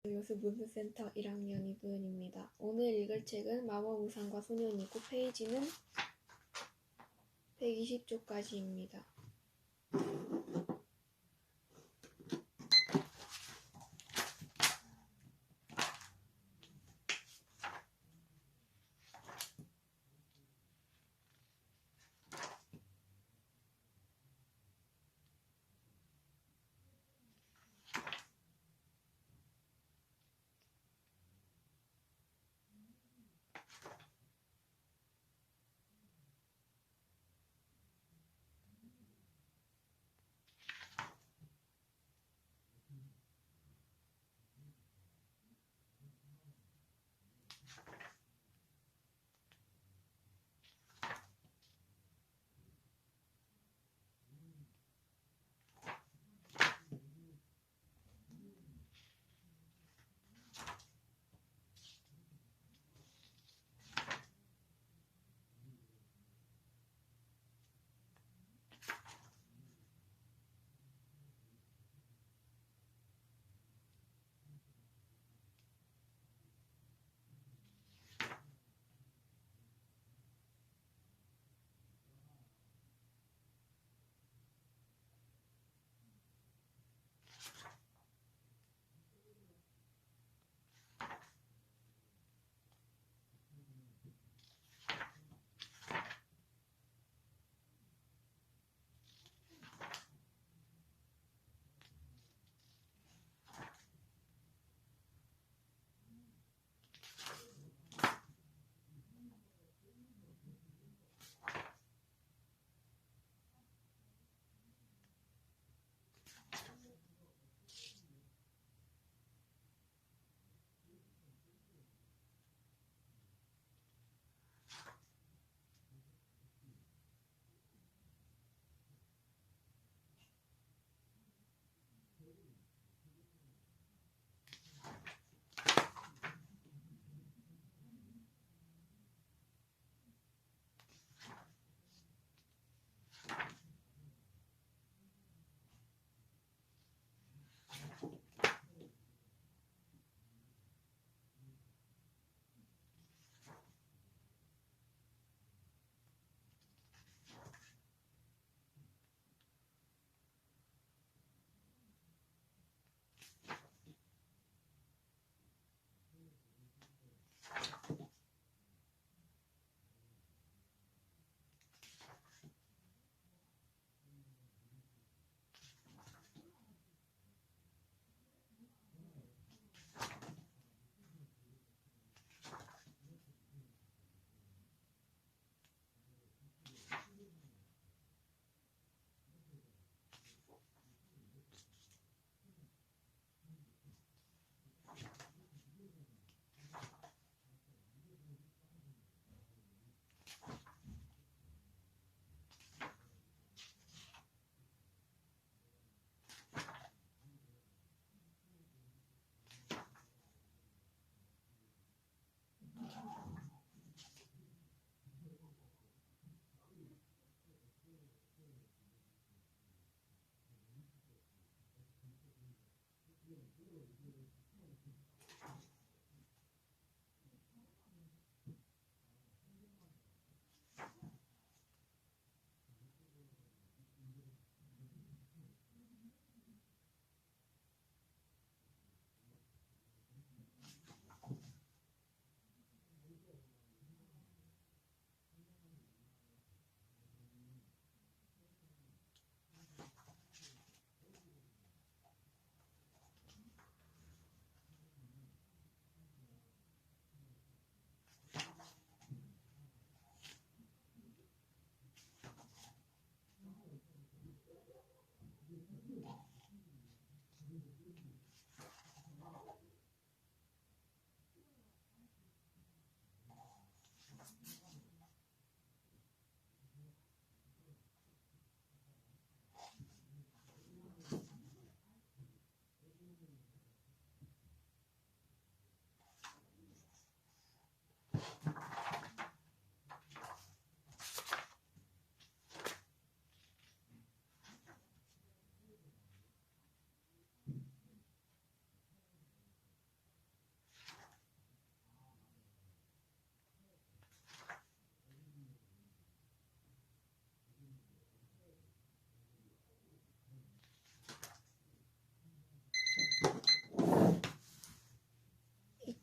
요술문화센터 1학년 이도현입니다. 오늘 읽을 책은 마법의상과 소년이고 페이지는 120쪽까지입니다.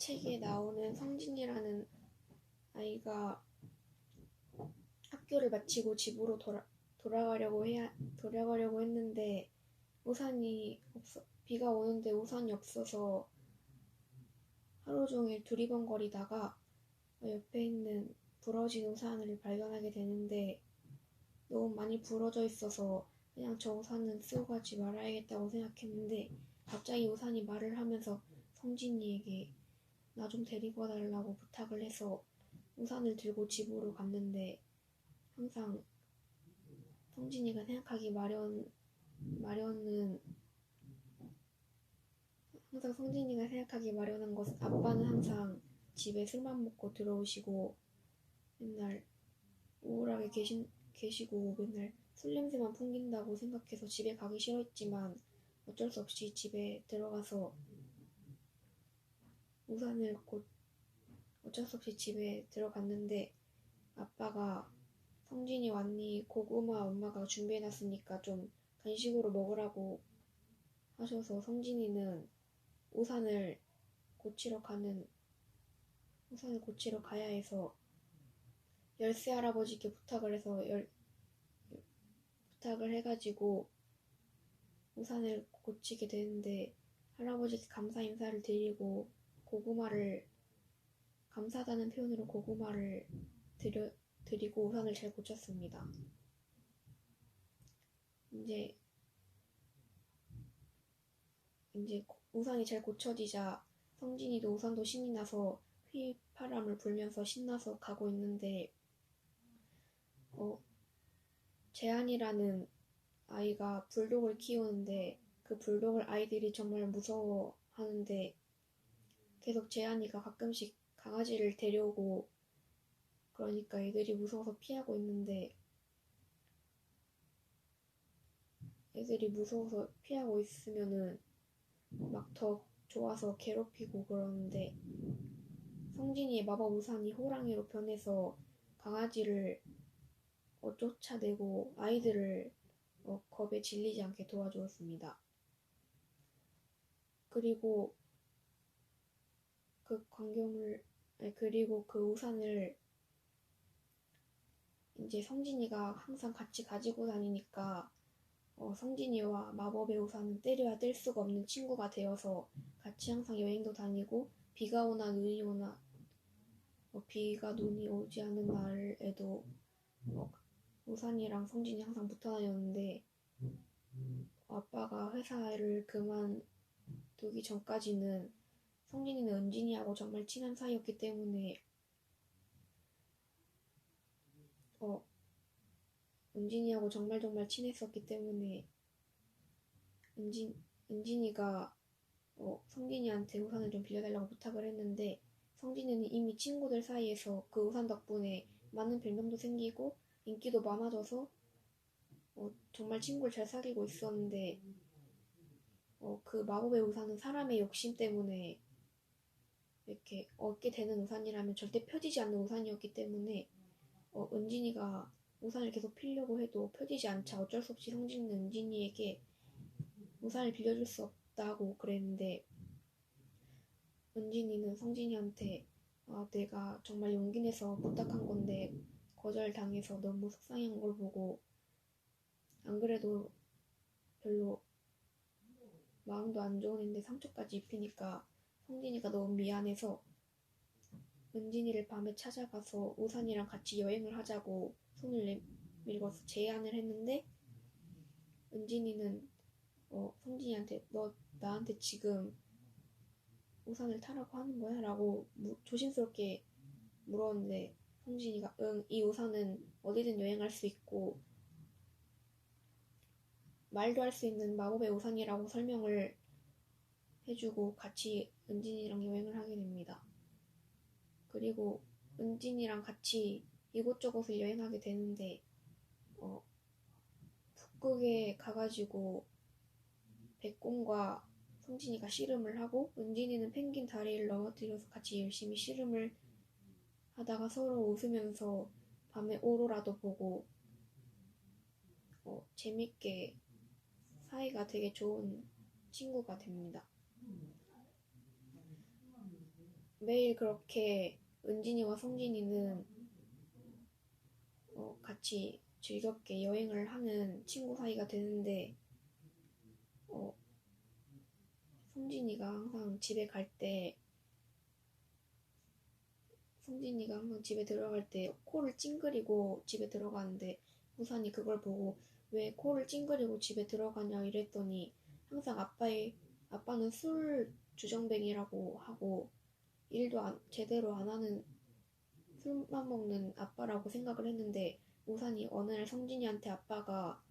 책에 나오는 성진이라는 아이가 학교를 마치고 집으로 돌아가려고 했는데 비가 오는데 우산이 없어서 하루 종일 두리번거리다가 옆에 있는 부러진 우산을 발견하게 되는데 너무 많이 부러져 있어서 그냥 저 우산은 쓰고 가지 말아야겠다고 생각했는데 갑자기 우산이 말을 하면서 성진이에게 나 좀 데리고 와달라고 부탁을 해서 우산을 들고 집으로 갔는데 항상 성진이가 생각하기 마련은 항상 성진이가 생각하기 마련한 것은 아빠는 항상 집에 술만 먹고 들어오시고 맨날 우울하게 계시고 맨날 술 냄새만 풍긴다고 생각해서 집에 가기 싫어했지만 어쩔 수 없이 집에 들어가서 어쩔 수 없이 집에 들어갔는데 아빠가 성진이 왔니? 고구마 엄마가 준비해놨으니까 좀 간식으로 먹으라고 하셔서 성진이는 우산을 고치러 가야 해서 열쇠 할아버지께 부탁을 해가지고 우산을 고치게 되는데 할아버지께 감사 인사를 드리고 감사하다는 표현으로 고구마를 드리고 우산을 잘 고쳤습니다. 이제 우산이 잘 고쳐지자 성진이도 우산도 신이 나서 휘파람을 불면서 신나서 가고 있는데 재한이라는 아이가 불독을 키우는데 그 불독을 아이들이 정말 무서워하는데 계속 재한이가 가끔씩 강아지를 데려오고 그러니까 애들이 무서워서 피하고 있는데 애들이 무서워서 피하고 있으면은 막 더 좋아서 괴롭히고 그러는데 성진이의 마법 우산이 호랑이로 변해서 강아지를 쫓아내고 아이들을 겁에 질리지 않게 도와주었습니다. 그리고 그 우산을 이제 성진이가 항상 같이 가지고 다니니까 성진이와 마법의 우산은 때려야 뗄 수가 없는 친구가 되어서 같이 항상 여행도 다니고 비가 오나 눈이 오나 눈이 오지 않는 날에도 우산이랑 성진이 항상 붙어 다녔는데 아빠가 회사를 그만두기 전까지는 성진이는 은진이하고 정말 친한 사이였기 때문에 은진이하고 정말 친했었기 때문에 은진이가 성진이한테 우산을 좀 빌려달라고 부탁을 했는데 성진이는 이미 친구들 사이에서 그 우산 덕분에 많은 별명도 생기고 인기도 많아져서 정말 친구를 잘 사귀고 있었는데 그 마법의 우산은 사람의 욕심 때문에 이렇게 얻게 되는 우산이라면 절대 펴지지 않는 우산이었기 때문에 은진이가 우산을 계속 피려고 해도 펴지지 않자 어쩔 수 없이 성진이는 은진이에게 우산을 빌려줄 수 없다고 그랬는데 은진이는 성진이한테 내가 정말 용기 내서 부탁한 건데 거절당해서 너무 속상한 걸 보고 안 그래도 별로 마음도 안 좋은 애인데 상처까지 입히니까 성진이가 너무 미안해서 은진이를 밤에 찾아가서 우산이랑 같이 여행을 하자고 손을 내밀고서 제안을 했는데 은진이는 성진이한테 너 나한테 지금 우산을 타라고 하는 거야? 라고 조심스럽게 물었는데 성진이가 응, 이 우산은 어디든 여행할 수 있고 말도 할 수 있는 마법의 우산이라고 설명을 해주고 같이 은진이랑 여행을 하게 됩니다. 그리고 은진이랑 같이 이곳저곳을 여행하게 되는데 북극에 가가지고 백곰과 성진이가 씨름을 하고 은진이는 펭귄 다리를 넘어뜨려서 같이 열심히 씨름을 하다가 서로 웃으면서 밤에 오로라도 보고 재밌게 사이가 되게 좋은 친구가 됩니다. 매일 그렇게 은진이와 성진이는 같이 즐겁게 여행을 하는 친구 사이가 되는데 어, 성진이가 항상 집에 갈 때 성진이가 항상 집에 들어갈 때 코를 찡그리고 집에 들어가는데 우산이 그걸 보고 왜 코를 찡그리고 집에 들어가냐 이랬더니 항상 아빠는 술 주정뱅이라고 하고 일도 제대로 안 하는 술만 먹는 아빠라고 생각을 했는데 우산이 어느 날 성진이한테 아빠가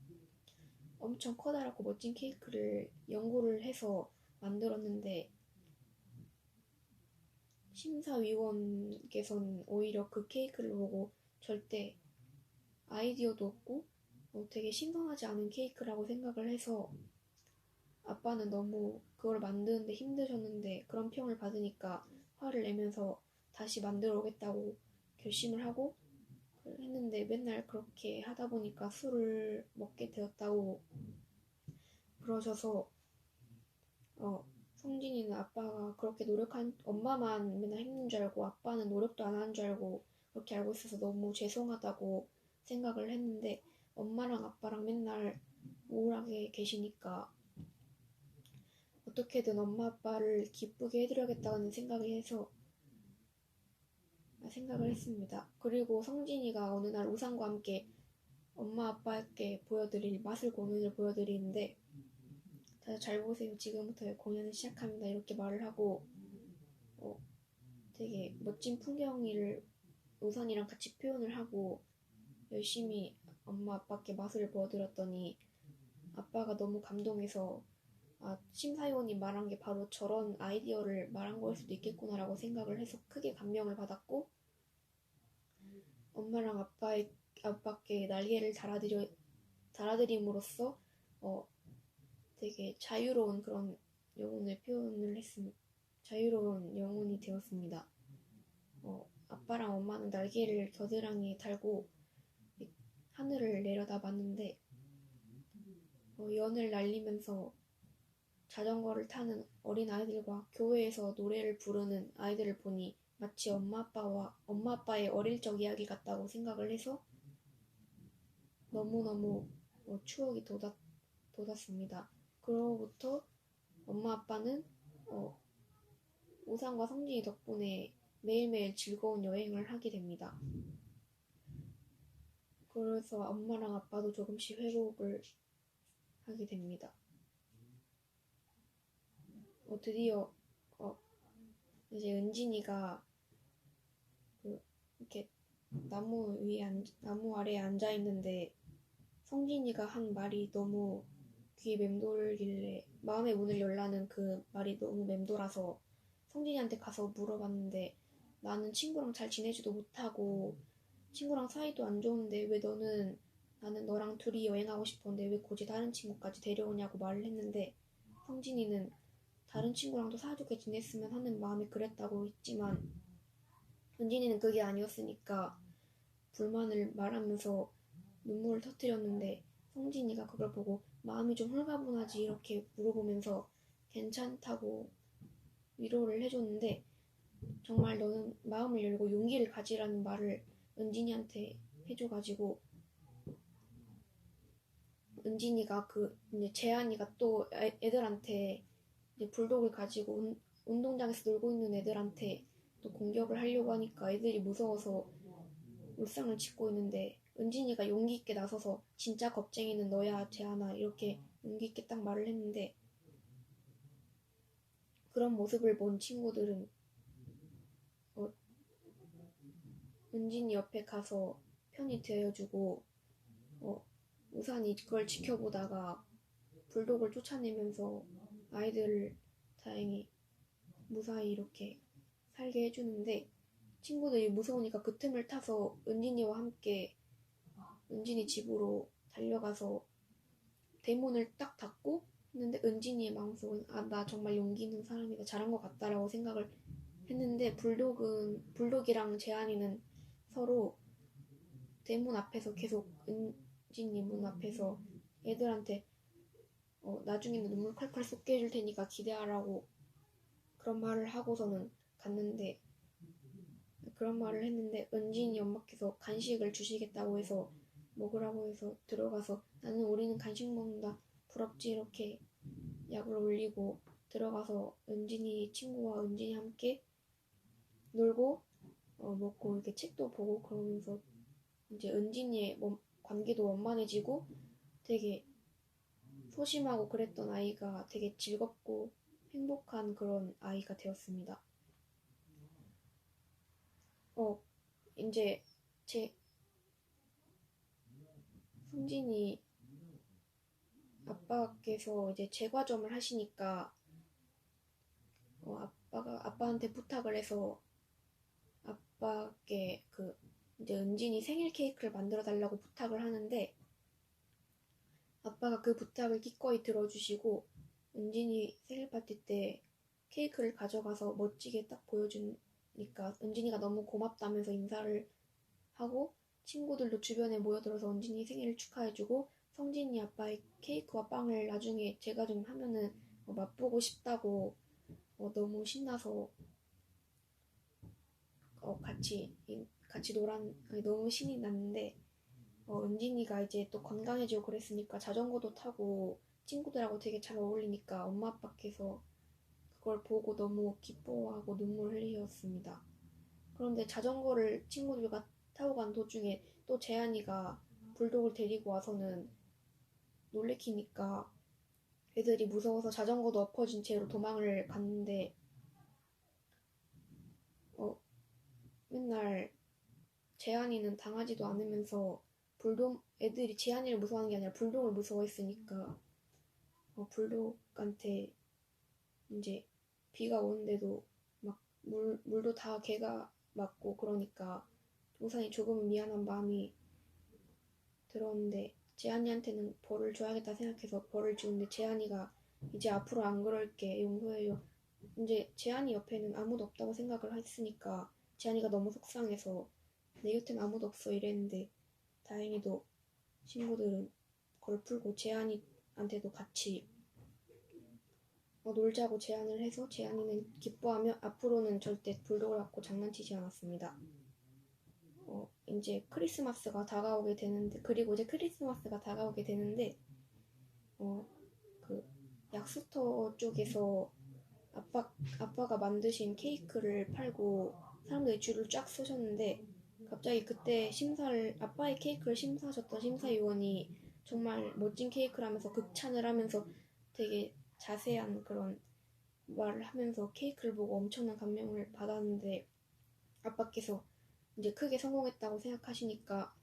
엄청 커다랗고 멋진 케이크를 연구를 해서 만들었는데 심사위원께서는 오히려 그 케이크를 보고 절대 아이디어도 없고 되게 신선하지 않은 케이크라고 생각을 해서 아빠는 너무 그걸 만드는데 힘드셨는데 그런 평을 받으니까 화를 내면서 다시 만들어 오겠다고 결심을 하고 했는데 맨날 그렇게 하다 보니까 술을 먹게 되었다고 그러셔서 성진이는 아빠가 그렇게 노력한 엄마만 맨날 힘든 줄 알고 아빠는 노력도 안 하는 줄 알고 그렇게 알고 있어서 너무 죄송하다고 생각을 했는데 엄마랑 아빠랑 맨날 우울하게 계시니까 어떻게든 엄마 아빠를 기쁘게 해드려야겠다는 생각을 했습니다. 그리고 성진이가 어느 날 우산과 함께 엄마 아빠께 보여드릴 마술 공연을 보여드리는데 다들 잘 보세요. 지금부터 공연을 시작합니다. 이렇게 말을 하고 되게 멋진 풍경을 우산이랑 같이 표현을 하고 열심히 엄마 아빠께 마술을 보여드렸더니 아빠가 너무 감동해서 심사위원이 말한 게 바로 저런 아이디어를 말한 거일 수도 있겠구나라고 생각을 해서 크게 감명을 받았고 엄마랑 아빠께 날개를 달아드림으로써 되게 자유로운 그런 영혼을 표현을 했습니다. 자유로운 영혼이 되었습니다. 아빠랑 엄마는 날개를 겨드랑이에 달고 하늘을 내려다봤는데 연을 날리면서 자전거를 타는 어린 아이들과 교회에서 노래를 부르는 아이들을 보니 마치 엄마 아빠의 어릴 적 이야기 같다고 생각을 해서 너무너무 추억이 돋았습니다. 그로부터 엄마 아빠는 우상과 성진이 덕분에 매일매일 즐거운 여행을 하게 됩니다. 그래서 엄마랑 아빠도 조금씩 회복을 하게 됩니다. 드디어 이제 은진이가 이렇게 나무 아래에 앉아 있는데 성진이가 한 말이 너무 귀에 맴돌길래 마음의 문을 열라는 그 말이 너무 맴돌아서 성진이한테 가서 물어봤는데 나는 친구랑 잘 지내지도 못하고 친구랑 사이도 안 좋은데 왜 나는 너랑 둘이 여행하고 싶었는데 왜 굳이 다른 친구까지 데려오냐고 말을 했는데 성진이는 다른 친구랑도 사이좋게 지냈으면 하는 마음이 그랬다고 했지만 은진이는 그게 아니었으니까 불만을 말하면서 눈물을 터뜨렸는데 성진이가 그걸 보고 마음이 좀 홀가분하지 이렇게 물어보면서 괜찮다고 위로를 해줬는데 정말 너는 마음을 열고 용기를 가지라는 말을 은진이한테 해줘가지고 은진이가 이제 재한이가 또 애들한테 이제 불독을 가지고 운동장에서 놀고 있는 애들한테 또 공격을 하려고 하니까 애들이 무서워서 울상을 짓고 있는데 은진이가 용기 있게 나서서 진짜 겁쟁이는 너야 재한아 이렇게 용기 있게 딱 말을 했는데 그런 모습을 본 친구들은 은진이 옆에 가서 편히 되어주고 우산이 그걸 지켜보다가 불독을 쫓아내면서 아이들을 다행히 무사히 이렇게 살게 해주는데 친구들이 무서우니까 그 틈을 타서 은진이와 함께 은진이 집으로 달려가서 대문을 딱 닫고 했는데 은진이의 마음속은 나 정말 용기 있는 사람이다 잘한 것 같다라고 생각을 했는데 불독이랑 재한이는 서로 대문 앞에서 계속 은진이 문 앞에서 애들한테 나중에는 눈물 콸콸 쏟게 해줄 테니까 기대하라고 그런 말을 하고서는 갔는데 그런 말을 했는데 은진이 엄마께서 간식을 주시겠다고 해서 먹으라고 해서 들어가서 나는 우리는 간식 먹는다 부럽지 이렇게 약을 올리고 들어가서 은진이 친구와 은진이 함께 놀고 먹고 이렇게 책도 보고 그러면서 이제 은진이의 관계도 원만해지고 되게 소심하고 그랬던 아이가 되게 즐겁고 행복한 그런 아이가 되었습니다. 이제 제 성진이 아빠께서 이제 제과점을 하시니까 아빠가 아빠한테 부탁을 해서 아빠께 이제 은진이 생일 케이크를 만들어 달라고 부탁을 하는데 아빠가 그 부탁을 기꺼이 들어주시고 은진이 생일 파티 때 케이크를 가져가서 멋지게 딱 보여주니까 은진이가 너무 고맙다면서 인사를 하고 친구들도 주변에 모여들어서 은진이 생일을 축하해주고 성진이 아빠의 케이크와 빵을 나중에 제가 좀 하면은 맛보고 싶다고 너무 신나서 같이 너무 신이 났는데 은진이가 이제 또 건강해지고 그랬으니까 자전거도 타고 친구들하고 되게 잘 어울리니까 엄마 아빠께서 그걸 보고 너무 기뻐하고 눈물 흘리셨습니다. 그런데 자전거를 친구들과 타고 간 도중에 또 재한이가 불독을 데리고 와서는 놀래키니까 애들이 무서워서 자전거도 엎어진 채로 도망을 갔는데 맨날 재한이는 당하지도 않으면서 애들이 재한이를 무서워하는 게 아니라 불독을 무서워했으니까 불독한테 이제 비가 오는데도 막 물도 다 개가 맞고 그러니까 우산이 조금은 미안한 마음이 들었는데 재한이한테는 벌을 줘야겠다 생각해서 벌을 주는데 재한이가 이제 앞으로 안 그럴게 용서해요. 이제 재한이 옆에는 아무도 없다고 생각을 했으니까 재한이가 너무 속상해서 내 곁엔 아무도 없어 이랬는데 다행히도 친구들은 그걸 풀고 재한이한테도 같이 놀자고 제안을 해서 재한이는 기뻐하며 앞으로는 절대 불독을 갖고 장난치지 않았습니다. 이제 크리스마스가 다가오게 되는데 그 약수터 쪽에서 아빠가 만드신 케이크를 팔고 사람들이 줄을 쫙 서셨는데 갑자기 그때 아빠의 케이크를 심사하셨던 심사위원이 정말 멋진 케이크라면서 극찬을 하면서 되게 자세한 그런 말을 하면서 케이크를 보고 엄청난 감명을 받았는데 아빠께서 이제 크게 성공했다고 생각하셨으니까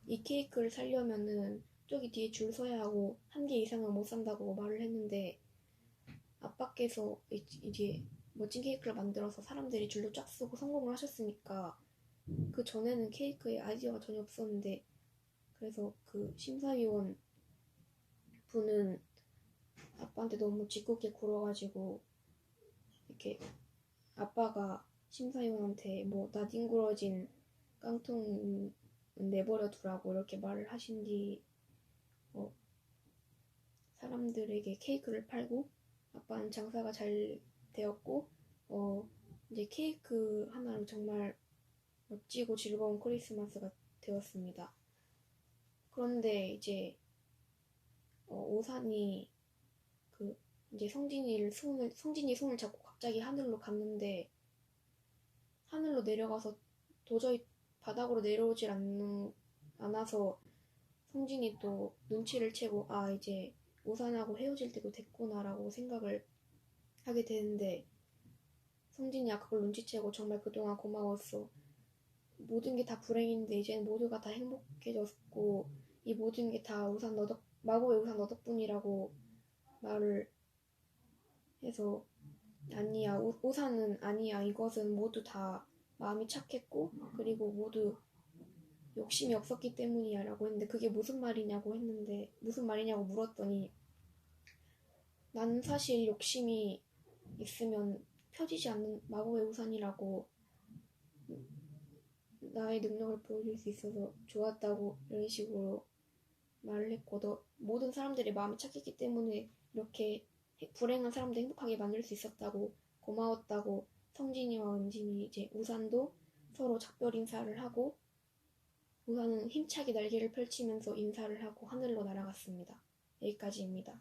이 케이크를 사려면은 저기 뒤에 줄 서야 하고 한 개 이상은 못 산다고 말을 했는데 아빠께서 이제 멋진 케이크를 만들어서 사람들이 줄로 쫙 서고 성공을 하셨으니까 그 전에는 케이크에 아이디어가 전혀 없었는데 그래서 그 심사위원 분은 아빠한테 너무 짓궂게 굴어가지고 이렇게 아빠가 심사위원한테 나 뒹굴어진 깡통 내버려 두라고 이렇게 말을 하신 뒤 사람들에게 케이크를 팔고 아빠는 장사가 잘 되었고 이제 케이크 하나로 정말 멋지고 즐거운 크리스마스가 되었습니다. 그런데 이제 오산이 이제 성진이 손을 잡고 갑자기 하늘로 갔는데 하늘로 내려가서 도저히 바닥으로 내려오질 않아서 성진이 또 눈치를 채고 이제 오산하고 헤어질 때도 됐구나라고 생각을 하게 되는데 성진이가 그걸 눈치채고 정말 그동안 고마웠어. 모든 게 다 불행인데 이제는 모두가 다 행복해졌고 이 모든 게 다 마법의 우산 너 덕분이라고 말을 해서 아니야 우산은 아니야 이것은 모두 다 마음이 착했고 그리고 모두 욕심이 없었기 때문이야 라고 했는데 그게 무슨 말이냐고 물었더니 나는 사실 욕심이 있으면 펴지지 않는 마법의 우산이라고 나의 능력을 보여줄 수 있어서 좋았다고 이런 식으로 말을 했고 모든 사람들의 마음이 착했기 때문에 이렇게 불행한 사람도 행복하게 만들 수 있었다고 고마웠다고 성진이와 은진이 이제 우산도 서로 작별 인사를 하고 우산은 힘차게 날개를 펼치면서 인사를 하고 하늘로 날아갔습니다. 여기까지입니다.